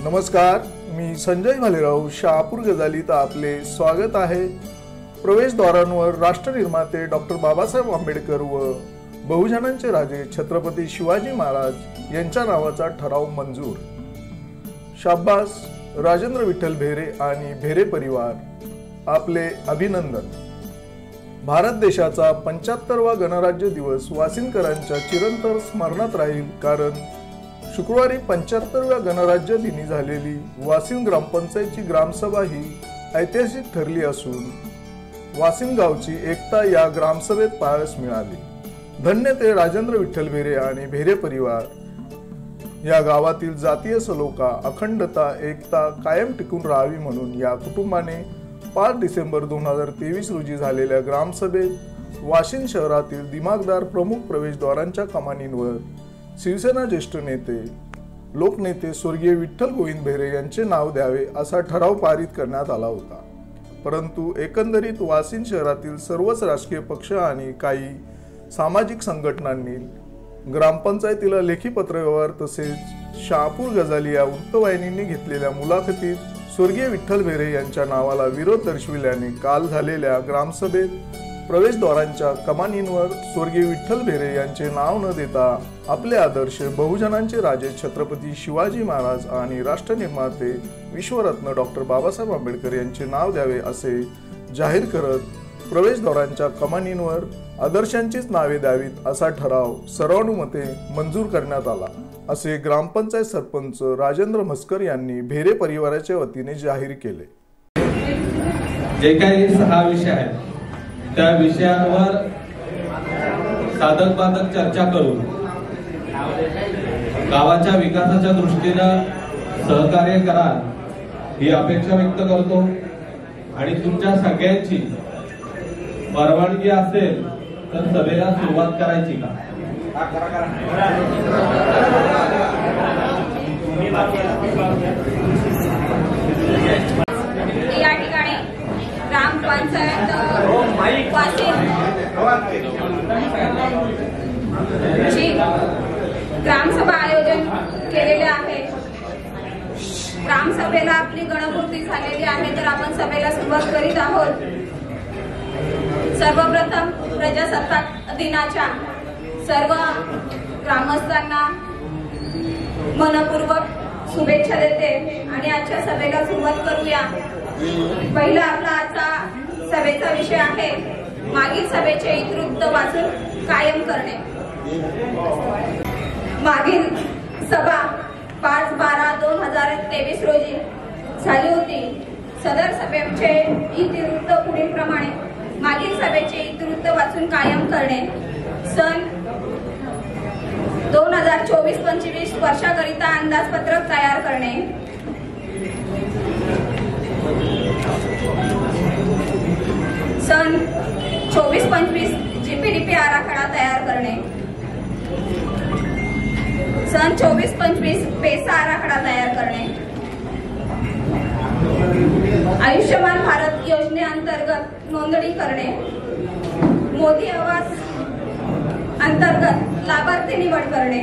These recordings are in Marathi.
नमस्कार, मी संजय भालेराव शहापूर गजालीत आपले स्वागत आहे। प्रवेशद्वारांवर राष्ट्रनिर्माते डॉक्टर बाबासाहेब आंबेडकर व बहुजनांचे राजे छत्रपती शिवाजी महाराज यांच्या नावाचा ठराव मंजूर। शाब्बास राजेंद्र विठ्ठल भेरे आणि भेरे परिवार, आपले अभिनंदन। भारत देशाचा 75वा गणराज्य दिवस वासिंदकरांच्या चिरंतन स्मरणात राहील, कारण शुक्रवारी 75व्या गणराज्य दिनी झालेली वासिंद ग्रामपंचायतची ग्रामसभा ही ऐतिहासिक ठरली असून वासिंद गावची एकता या ग्रामसभेत पाहायला मिळाली। धन्य ते राजेंद्र विठ्ठल भेरे आणि भेरे परिवार। या गावातील जातीय सलोखा, अखंडता, एकता कायम टिकून राहावी म्हणून या कुटुंबाने 5 डिसेंबर 2023 रोजी झालेल्या ग्रामसभेत वाशिंद शहरातील दिमागदार प्रमुख प्रवेशद्वारांच्या कमानींवर शिवसेना ज्येष्ठ नेते लोकनेते स्वर्गीय विठ्ठल गोविंद भेरे यांचे नाव द्यावे असा ठराव पारित करण्यात आला होता। परंतु एकंदरीत वाशिंद शहरातील सर्वच राजकीय पक्ष आणि काही सामाजिक संघटनांनी ग्रामपंचायतीला लेखी पत्रव्यवहार तसेच शहापूर गजाली या वृत्तवाहिनींनी घेतलेल्या मुलाखतीत स्वर्गीय विठ्ठल भेरे यांच्या नावाला विरोध दर्शविल्याने काल झालेल्या ग्रामसभेत प्रवेशद्वारांच्या कमानींवर स्वर्गीय विठ्ठल भेरे यांचे नाव न देता आपले आदर्श बहुजनांचे राजे छत्रपती शिवाजी महाराज आणि राष्ट्रनिर्माते विश्वरत्न डॉक्टर बाबासाहेब आंबेडकर यांचे नाव द्यावे असे जाहीर करत प्रवेशद्वारांच्या कमानींवर आदर्शांचीच नावे द्यावीत असा ठराव सर्वानुमते मंजूर करण्यात आला, असे ग्रामपंचायत सरपंच राजेंद्र म्हस्कर यांनी भेरे परिवाराच्या वतीने जाहीर केले। जे काही 6 विषय आहेत त्या विषयावर साधक बाधक चर्चा करून गावाच्या विकासाच्या दृष्टीनं सहकार्य कराल ही अपेक्षा व्यक्त करतो आणि तुमच्या सगळ्यांची परवानगी असेल तर सभेला सुरुवात करायची का? या ठिकाणी ग्रामपंचायत ग्रामसभा आयोजन केलेले आहे। ग्रामसभेला आपली गणपूर्ती झालेली आहे, तर आपण सभेला सुरुवात करीत आहोत। सर्वप्रथम प्रजासत्ताक दिनाच्या सर्व ग्रामस्थांना मनपूर्वक शुभेच्छा देते आणि आजच्या सभेला सुरुवात करूया। पहिला आपला आजचा सभेचा विषय आहे मागील सभेचे इतिवृत्त वाचून कायम करणे। मागील सभा 5/12/2023 रोजी झाली होती। सदर सभेचे इतिवृत्त पुढील प्रमाणे: मागील सभेचे इतिवृत्त वाचून कायम करणे। सन 2024-25 वर्षाकरिता अंदाजपत्रक तयार करणे। सन 24-25 GPDP आराखडा तयार करणे। सन 24-25 पेसा आराखडा तयार करणे। आयुष्यमान भारत योजनेअंतर्गत नोंदणी करणे। मोदी आवास अंतर्गत लाभार्थी निवड करणे।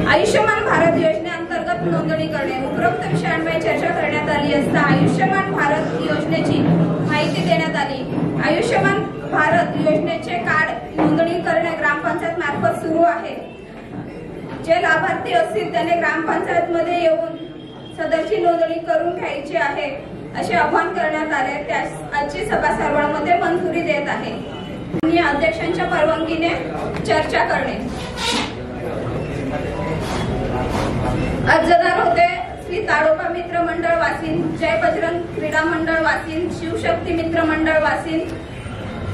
आयुष्यमान भारत योजनेअंतर्गत नोंदणी करणे। उपरोक्त विषयांवर चर्चा करण्यात आली असता आयुष्यमान भारत योजनेची माहिती देण्यात आली। आयुष्यमान भारत योजनेचे कार्ड नोंदणी करणे ग्रामपंचायत मार्फत सुरू आहे। जे लाभार्थी असतील त्यांनी ग्रामपंचायत मध्ये येऊन सदरची नोंदणी करून घ्यायची आहे असे आवाहन करण्यात आले। त्यास आजची सभा सर्वांमध्ये मंजुरी देत आहे। अध्यक्षांच्या परवानगीने चर्चा करणे। अर्जदार होते श्री ताडोबा मित्र मंडळ वासिंद, जय बजरंग क्रीडा मंडळ वासिंद, शिवशक्ती मित्र मंडळ वासिंद,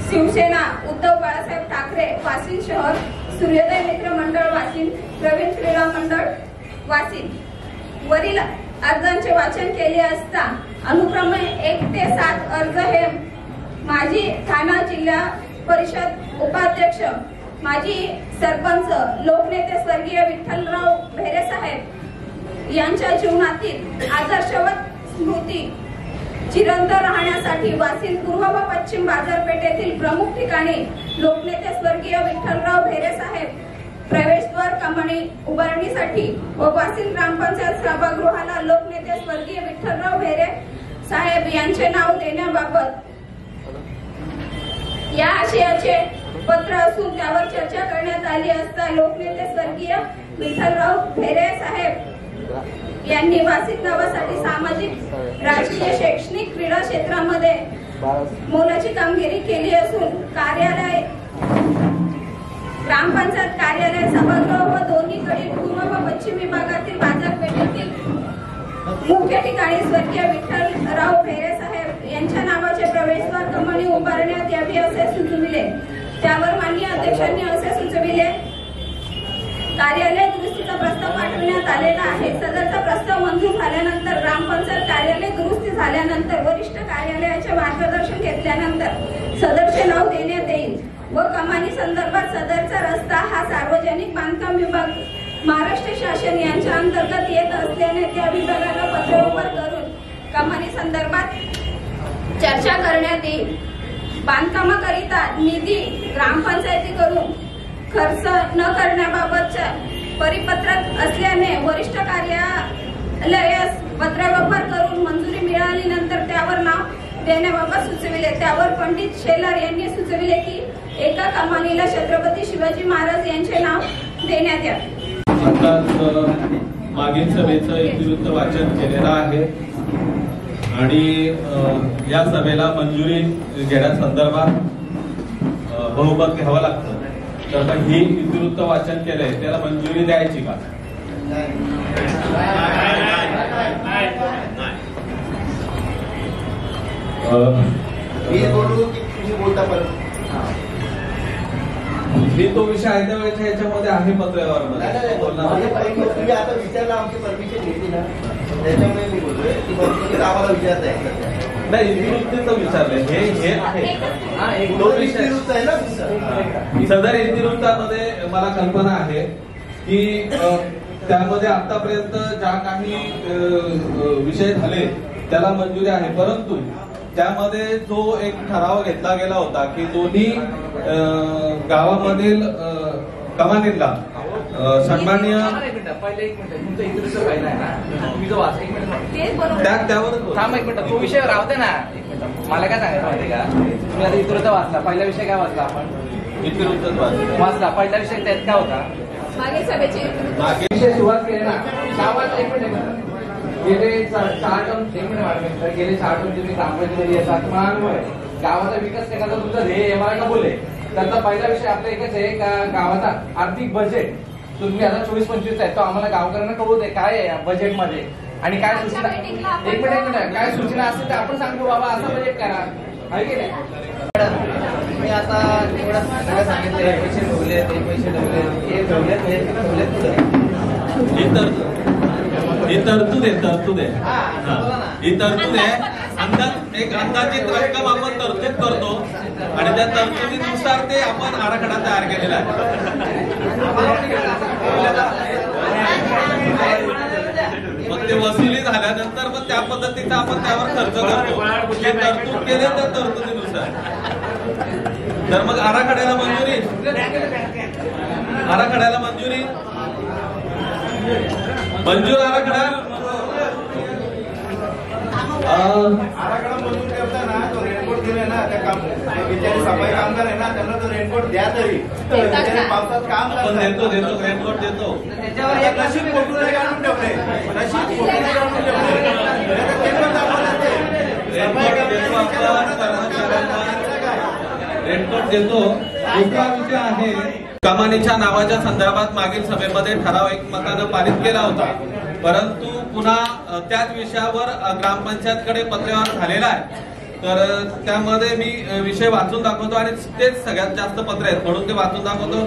शिवसेना उद्धव बाळासाहेब ठाकरे वासिंद शहर, सूर्योदय मित्र मंडळ वासिंद, प्रवीण क्रीडा मंडळ वासिंद। वरील अर्जांचे वाचन केले असता अनुक्रमे 1 ते 7 अर्ज हे माजी ठाणा जिल्हा परिषद उपाध्यक्ष, माजी सरपंच, लोकनेते स्वर्गीय विठ्ठलराव भेरे साहेब यांच्या जीवनातील आदर्शवत स्मृती चिरंतन राहण्यासाठी वासिंद पूर्व व पश्चिम बाजारपेठेतील प्रमुख ठिकाणी लोकनेते स्वर्गीय विठ्ठलराव भेरे साहेब प्रवेशद्वार कमानी उभारणीसाठी व वासिंद ग्रामपंचायत सभागृहाला लोकनेते स्वर्गीय विठ्ठलराव भेरे साहेब यांचे नाव देण्याबाबत या आशयाचे पत्र असून त्यावर चर्चा करण्यात आली असता लोकनेते स्वर्गीय विठ्ठलराव भेरे साहेब यांनी वासिंद गावासाठी सामाजिक, राजकीय, शैक्षणिक, क्रीडा क्षेत्रामध्ये मोलाची कामगिरी केली असून कार्यालय, ग्रामपंचायत कार्यालय, सभागृह व दोन्हीकडील पूर्व व पश्चिम विभागातील बाजारपेठेतील मुख्य ठिकाणी स्वर्गीय विठ्ठलराव भेरे साहेब यांच्या नावाचे प्रवेशद्वार कमानी उभारण्यात यावी असे सुचविले। त्यावर माननीय अध्यक्षांनी असे सुचविले, कार्यालय दुरुस्तीचा प्रस्ताव पाठवण्यात आलेला आहे। सदरचा प्रस्ताव मंजूर झाल्यानंतर ग्रामपंचायत कार्यालय दुरुस्ती झाल्यानंतर वरिष्ठ कार्यालयाचे मार्गदर्शन घेतल्यानंतर सदरचे नाव देण्यात येईल व कमानी संदर्भात सदरचा रस्ता हा सार्वजनिक बांधकाम विभाग महाराष्ट्र शासन यांच्या अंतर्गत येत असल्याने त्या विभागाला पत्रव्यवहार करून कमानी संदर्भात चर्चा करण्यात येईल। बांधकामाकरिता निधी ग्रामपंचायतीकडून खर्च न करण्याबाबतच्या परिपत्रक असल्याने वरिष्ठ कार्यालयास पत्रव्यवहार करून मंजुरी मिळाल्यानंतर त्यावर नाव देण्याबाबत सुचविले। त्यावर पंडित शेलार यांनी सुचविले की एका कमानीला छत्रपती शिवाजी महाराज यांचे नाव देण्यात यावे। मागील सभेचं इतिवृत्त वाचन केलेलं आहे आणि या सभेला मंजुरी घेण्यासंदर्भात बहुमत घ्यावं लागतं। तर ही इतिवृत्त वाचन केलंय त्याला मंजुरी द्यायची का? मी तो विषय आहे त्यावेळेच्या याच्यामध्ये आहे पत्रव्यवहारमध्ये आता विचारला आमची परमिशन घेतली ना त्याच्यामुळे मी बोलतोय की परमिशन आम्हाला विचारत आहे नाही इतिवृत्तीचं विचारलंय हे आहे तो विषय आहे ना। सदर इतिवृत्तामध्ये मला कल्पना आहे की त्यामध्ये आतापर्यंत ज्या काही विषय झाले त्याला मंजुरी आहे, परंतु त्यामध्ये जो एक ठराव घेतला गेला होता की दोन्ही गावामधील कमानीला सन्माननीय त्यावर तो विषय राहते ना। एक मिनिट मला काय सांगायचं माहिती का, तुम्ही आता इतरचा वाचला, पहिला विषय काय वाचला आपण? इतिवृत्त वाचला पहिला विषय त्यात काय होता? मागील सभेची विषय सुरुवात केली ना गावात। एक मिनिट गेले 4 टर्म गेले 4 टर्म तुम्ही ग्रामपंचायतीमध्ये येतात मला अनुभव आहे। गावाचा विकास करण्याचा तुमचा ध्येय मला का बोलले त्याचा पहिला विषय आपला एकच आहे का गावाचा आर्थिक बजेट तुम्ही आता 24-25 आहे तो आम्हाला गावकऱ्यांना कळू दे काय आहे बजेटमध्ये आणि काय सूचना। एक मिनिट काय सूचना असते तर आपण सांगू बाबा असं बजेट करा आहे की नाही। मी आता एवढं सगळं सांगितलं पैसे ठेवले ते पैसे ठेवले हे ठेवले ही तरतूद आहे एक अंदाजित रक्कम आपण तरतूद करतो आणि त्या तरतुदीनुसार ते आपण आराखडा तयार केलेला आहे। मग ते वसुली झाल्यानंतर मग त्या पद्धतीचा आपण त्यावर खर्च करतो। हे तरतूद केले त्या तरतुदीनुसार तर मग आराखड्याला मंजुरी मंजूर आराखडा मंजूर करताना तो रेनकोट दिले ना त्या बिचारे सफाई कामगार आहे ना त्यांना तो रेनकोट द्या तरी पावसात काम आपण देतो रेनकोट देतो त्याच्यावर एक नशीब फोटो काढून ठेवले रेनकोट देतो। दुसरा विषय आहे कमानीच्या नावाच्या संदर्भात मागील सभेमध्ये ठराव एकमतानं पारित केला होता, परंतु पुन्हा त्याच विषयावर ग्रामपंचायतकडे पत्रव्यवहार झालेला आहे। तर त्यामध्ये मी विषय वाचून दाखवतो आणि तेच सगळ्यात जास्त पत्र आहेत म्हणून ते वाचून दाखवतो।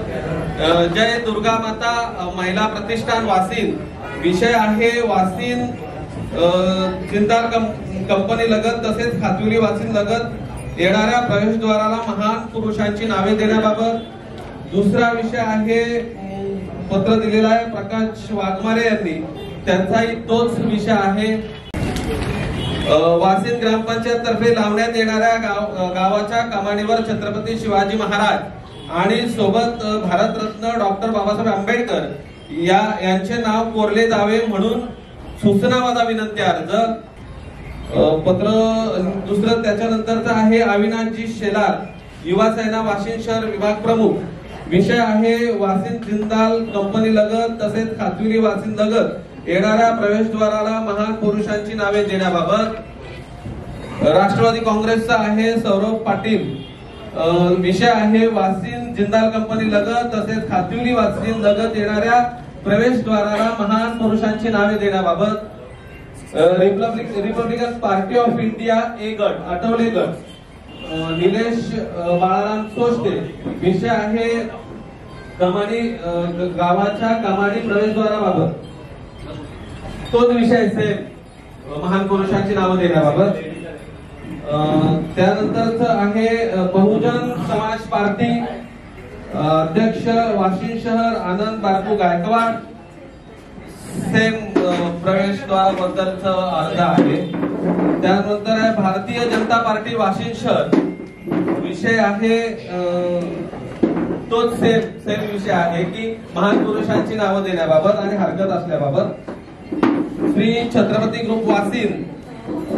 जय दुर्गा माता महिला प्रतिष्ठान वासिंद, विषय आहे वासिंद जिंदाल कंपनी लगत तसेच खातुली वासिंद लगत येणाऱ्या प्रवेशद्वाराला महान पुरुषांची नावे देण्याबाबत। दुसरा विषय आहे पत्र दिलेला आहे प्रकाश वाघमारे यांनी, त्यांचाही तोच विषय आहे। वासिंद ग्रामपंचायत तर्फे लावण्यात येणाऱ्या गावाच्या कमानीवर छत्रपती शिवाजी महाराज आणि सोबत भारतरत्न डॉक्टर बाबासाहेब आंबेडकर यांचे नाव कोरले जावे म्हणून सूचना माझा विनंती अर्ज पत्र दुसरं त्याच्यानंतरचं आहे अविनाशजी शेलार युवा सेना वाशिम शहर विभाग प्रमुख. विषय आहे वाशिम जिंदाल कंपनी लगत तसेच खातविली वाशिम लगत येणाऱ्या प्रवेशद्वाराला महान पुरुषांची नावे देण्याबाबत. राष्ट्रवादी काँग्रेसचा आहे सौरभ पाटील. विषय आहे वाशिम जिंदाल कंपनी लगत तसेच खातविली वाशिम लगत येणाऱ्या प्रवेशद्वाराला महान पुरुषांची नावे देण्याबाबत. रिपब्लिकन पार्टी ऑफ इंडिया ए गट आठवले गट निलेश बाळाराम सोष्टे. विषय आहे कमानी गावाच्या कमानी प्रवेशद्वाराबाबत. तोच विषय सेम महान पुरुषांची नावं देण्याबाबत. त्यानंतरच आहे बहुजन समाज पार्टी अध्यक्ष वाशिम शहर आनंद बापू गायकवाड. सेम प्रवेशद्वाराबद्दलचा अर्ज आहे. त्यानंतर आहे भारतीय जनता पार्टी वाशिम शहर. विषय आहे तोच सेम विषय आहे की महान पुरुषांची नावं देण्याबाबत आणि हरकत असल्याबाबत. श्री छत्रपती ग्रुप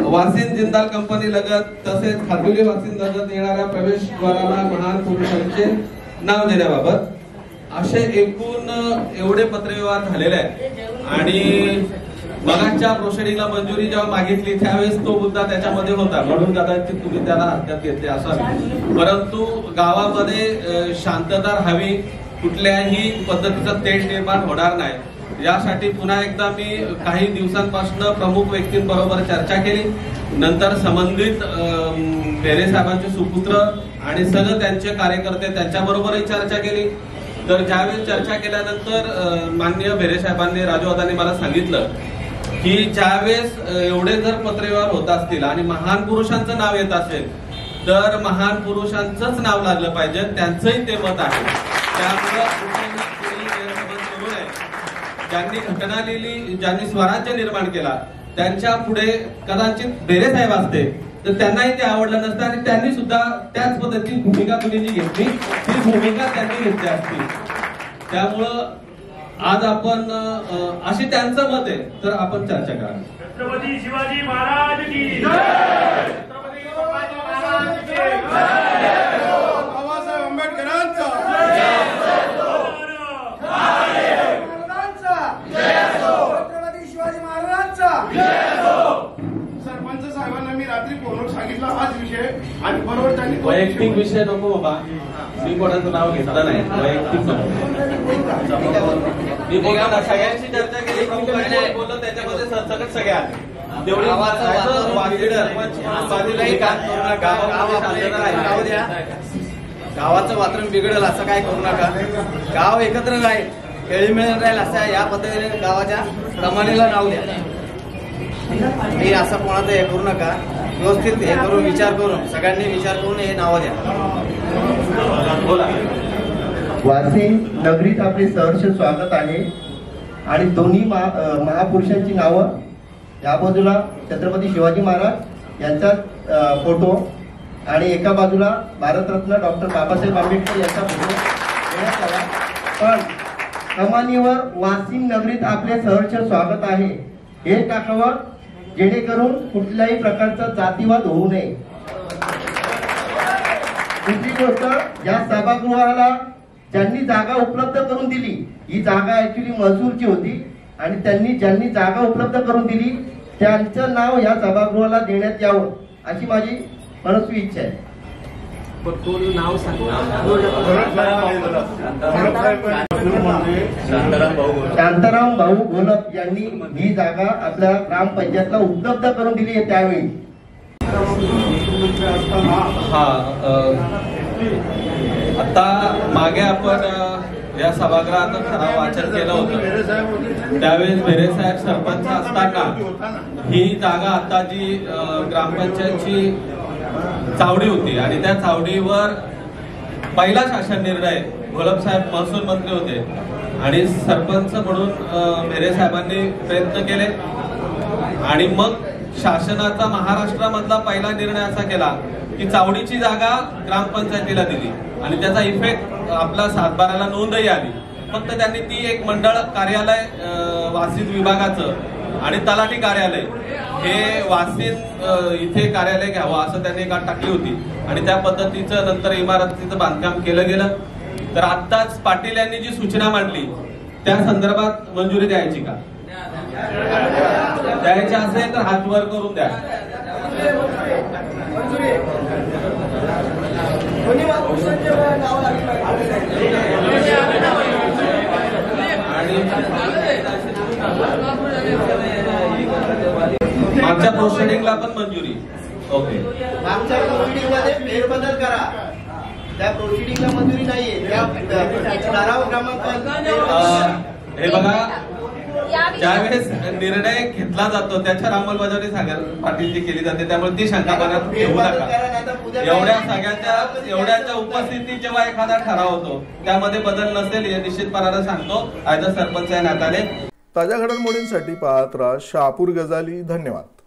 वाशिम जिंदाल कंपनी लगत तसेच खातविली वाशिम लगत येणाऱ्या प्रवेशद्वाराला महान पुरुषांचे नाव देण्याबाबत. असे एकूण एवढे पत्रव्यवहार झालेले आहेत आणि मगाच्या प्रोसिडिंगला मंजुरी जेव्हा मागितली त्यावेळेस तो मुद्दा त्याच्यामध्ये होता म्हणून कदाचित तुम्ही त्याला हरकत घेतली असावी. परंतु गावामध्ये शांतता राहावी, कुठल्याही पद्धतीचा तेढ निर्माण होणार नाही यासाठी पुन्हा एकदा मी काही दिवसांपासून प्रमुख व्यक्तींबरोबर चर्चा केली. नंतर संबंधित बेरे साहेबांचे सुपुत्र आणि सगळे त्यांचे कार्यकर्ते त्यांच्याबरोबरही चर्चा केली. तर ज्यावेळेस चर्चा केल्यानंतर माननीय बेरे साहेबांनी राजूदादांनी मला सांगितलं की ज्यावेळेस एवढे जर पत्रव्यवहार होत असतील आणि महान पुरुषांचं नाव येत असेल तर महान पुरुषांचंच नाव लागलं पाहिजे, त्यांचंही ते मत आहे. त्यामुळे ज्यांनी घटना लिहिली, ज्यांनी स्वराज्य निर्माण केला त्यांच्या पुढे कदाचित बेरे साहेब असते तर त्यांनाही ते आवडलं नसतं आणि त्यांनी सुद्धा त्याच पद्धतीची भूमिका कुणी जी घेतली ती भूमिका त्यांनी घेतली असती. त्यामुळं आज आपण अशी त्यांचं मत आहे तर आपण चर्चा करा. छत्रपती शिवाजी महाराज की जय. छत्रपती शिवाजी महाराज की जय. बाबासाहेब आंबेडकरांचा छत्रपती शिवाजी महाराजांचा सरपंच साहेबांना मी रात्री फोनवर सांगितलं हाच विषय आणि बरोबर त्यांनी वैयक्तिक विषय नको बाबा, मी कोणाचं नाव घेतलं नाही. वैयक्तिक मी बोलताना सगळ्यांशी चर्चा केली, बोललो त्याच्यामध्ये सरसकट सगळे आले. तेवढी गावाचं वातावरण बिघडेल असं काय करू नका. गाव एकत्र राहील, खेळी मिळून राहील असं या पद्धतीने गावाच्या कमानीला नाव द्या. हे असं कोणाचं हे करू नका. व्यवस्थित हे करून विचार करून सगळ्यांनी विचार करून हे नावं द्या. बोला. वाशिम नगरीत आपले सहर्ष स्वागत आहे आणि दोन्ही महापुरुषांची नावं या बाजूला छत्रपती शिवाजी महाराज यांचा फोटो आणि एका बाजूला भारतरत्न डॉक्टर बाबासाहेब आंबेडकर यांचा फोटो देण्यात आला. पण कमानीवर वाशिम नगरीत आपले सहर्ष स्वागत आहे हे टाकावं जेणेकरून कुठल्याही प्रकारचा जातीवाद होऊ नये. दुसरी गोष्ट, या सभागृहाला ज्यांनी जागा उपलब्ध करून दिली, ही जागा ऍक्च्युली महसूलची होती आणि ज्यांनी जागा उपलब्ध करून दिली त्यांचं नाव या सभागृहाला देण्यात यावं अशी माझी मनस्वी इच्छा आहे. शांताराम भाऊ घोलप यांनी ही जागा आपल्या ग्रामपंचायतला उपलब्ध करून दिली आहे त्यावेळी. हा आता मागे आपण या सभागृहात ठराव वाचन केलं होतं त्यावेळेस बेरे साहेब सरपंच असताना ही जागा आता जी ग्रामपंचायतची चावडी होती आणि त्या चावडीवर पहिला शासन निर्णय घोलप साहेब महसूल मंत्री होते आणि सरपंच म्हणून बेरे साहेबांनी प्रयत्न केले आणि मग शासनाचा महाराष्ट्रामधला पहिला निर्णय असा केला की चावडीची जागा ग्रामपंचायतीला दिली आणि त्याचा इफेक्ट आपला 7/12ला नोंदही आली. फक्त त्यांनी ती एक मंडळ कार्यालय वासिन विभागाचं आणि तलाठी कार्यालय हे वासिन इथे कार्यालय घ्यावं असं त्यांनी एक टाकली होती आणि त्या पद्धतीचं नंतर इमारतीचं बांधकाम केलं गेलं. तर आत्ताच पाटील यांनी जी सूचना मांडली त्या संदर्भात मंजुरी द्यायची का? द्यायची असेल तर हात वर करून द्या. मागच्या प्रोसिडिंगला पण मंजुरी. ओके, मागच्या प्रोसिडिंगमध्ये फेरबदल करा. त्या प्रोसिडिंगला मंजुरी नाहीये. त्या ठराव क्रमांक हे बघा, ज्यावेळेस निर्णय घेतला जातो त्याच्यावर अंमलबजावणी सागर पाटील जी केली जाते, त्यामुळे ती शंका मनात घेऊ नका. एवढ्याच्या उपस्थितीत जेव्हा एखादा ठराव होतो त्यामध्ये बदल नसेल हे निश्चितपणाने सांगतो ऍज अ सरपंच या नात्याने. ताज्या घडामोडींसाठी पाहत राहा शहापूर गजाली. धन्यवाद.